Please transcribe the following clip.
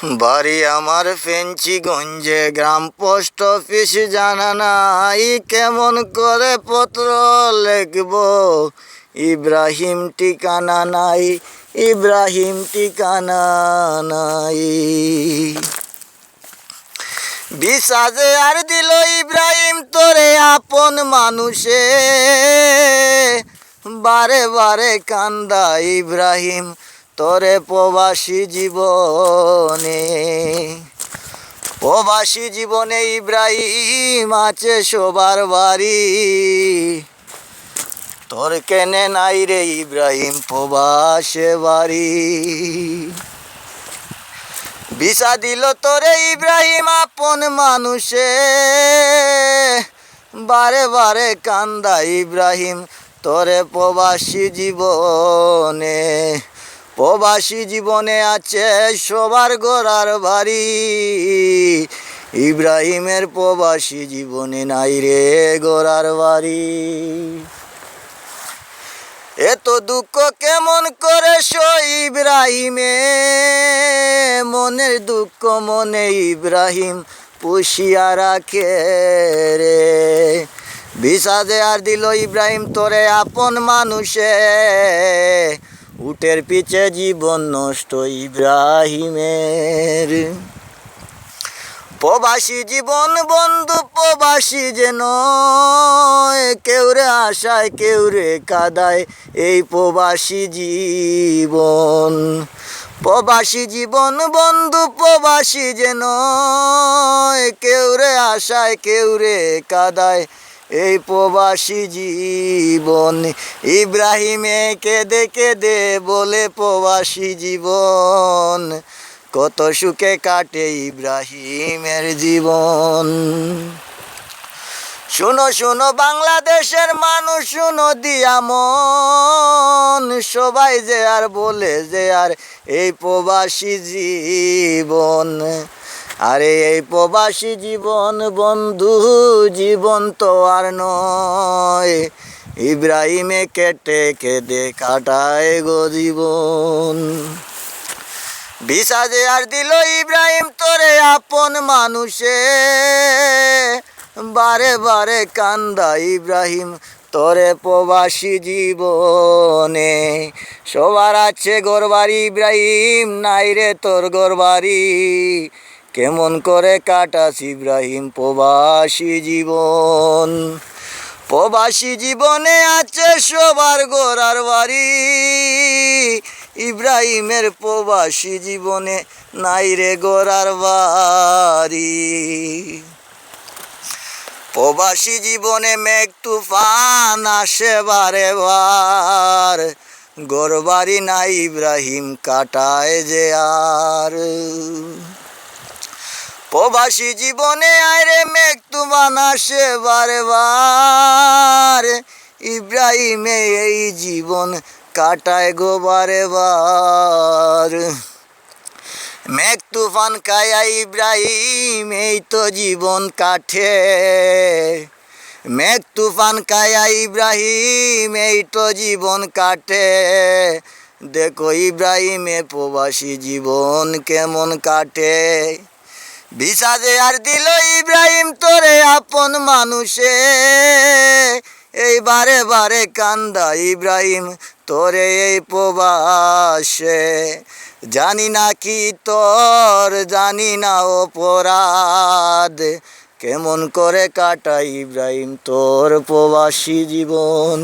বাড়ি আমার ফেঞ্চিগঞ্জে, গ্রাম post office জানা নাই, কেমন করে পত্র লিখব? ইব্রাহিম ঠিকানা নাই, ইব্রাহিম ঠিকানা নাই। বিসাজে আর দিল ইব্রাহিম তোরে আপন মানুষে, বারে বারে কান্দা ইব্রাহিম তোরে প্রবাসী জীবনে। প্রবাসী জীবনে ইব্রাহিম আছে সবার বাড়ি, তোর কেনে নাই রে ইব্রাহিম প্রবাসে বাড়ি। ভিসা দিল তোরে ইব্রাহিম আপন মানুষে, বারে বারে কান্দা ইব্রাহিম তোরে প্রবাসী জীবনে। প্রবাসী জীবনে আছে সবার গড়ার বাড়ি, ইব্রাহিমের প্রবাসী জীবনে নাই রে গড়ার বাড়ি। এত দুঃখ কেমন করে সই ইব্রাহিমে, মনের দুঃখ মনে ইব্রাহিম পুষিয়া রাখে রে। বিষাদে আর দিল ইব্রাহিম তোরে আপন মানুষে, উটের পিছে জীবন নষ্ট ইব্রাহিমের। প্রবাসী জীবন বন্ধু প্রবাসী যেন, কেউ রে আশায় কেউ রে কাদায় এই প্রবাসী জীবন। প্রবাসী জীবন বন্ধু প্রবাসী যেন, কেউ রে আশায় কেউ রে কাদায় এই প্রবাসী জীবন। ইব্রাহিমে কেঁদে কেঁদে বলে প্রবাসী জীবন, কত সুখে কাটে ইব্রাহিমের জীবন। শুনো শুনো বাংলাদেশের মানুষ শুনো দিয়া মন, সবাই যে আর বলে যে আর এই প্রবাসী জীবন। আরে এই প্রবাসী জীবন বন্ধু জীবন তো আর নয়, ইব্রাহিমে কেটে কেটে কাটায় গো জীবন। বিষাদে আর দিল ইব্রাহিম তোরে আপন মানুষে, বারে বারে কান্দা ইব্রাহিম তোরে প্রবাসী জীবনে। সবার আছে ঘরবাড়ি ইব্রাহিম নাই রে তোর ঘরবাড়ি, কেমন করে কাটাস ইব্রাহিম প্রবাসী জীবন। প্রবাসী জীবনে আছে সবার ঘরার বাড়ি, ইব্রাহিমের প্রবাসী জীবনে নাই রে ঘরার বাড়ি। প্রবাসী জীবনে মেঘ তুফান আসে বারে বার, ঘরবাড়ি নাই ইব্রাহিম কাটায় যে আর। প্রবাসী জীবনে আয়রে মেঘ তুফান আসে বারে বার, ইব্রাহিমে এই জীবন কাটায় গো বারে বার। মেঘ তুফান কায়া ইব্রাহিম এই তো জীবন কাটে, মেঘ তুফান কায়া ইব্রাহিম এই তো জীবন কাটে। দেখো ইব্রাহিমে প্রবাসী জীবন কেমন কাটে। বিষাদে আর দিল ইব্রাহিম তোরে আপন মানুষে, এই বারে বারে কান্দা ইব্রাহিম তোরে এই প্রবাসে। জানি না কি তোর জানি না অপরাধ, কেমন করে কাটাই ইব্রাহিম তোর প্রবাসী জীবন।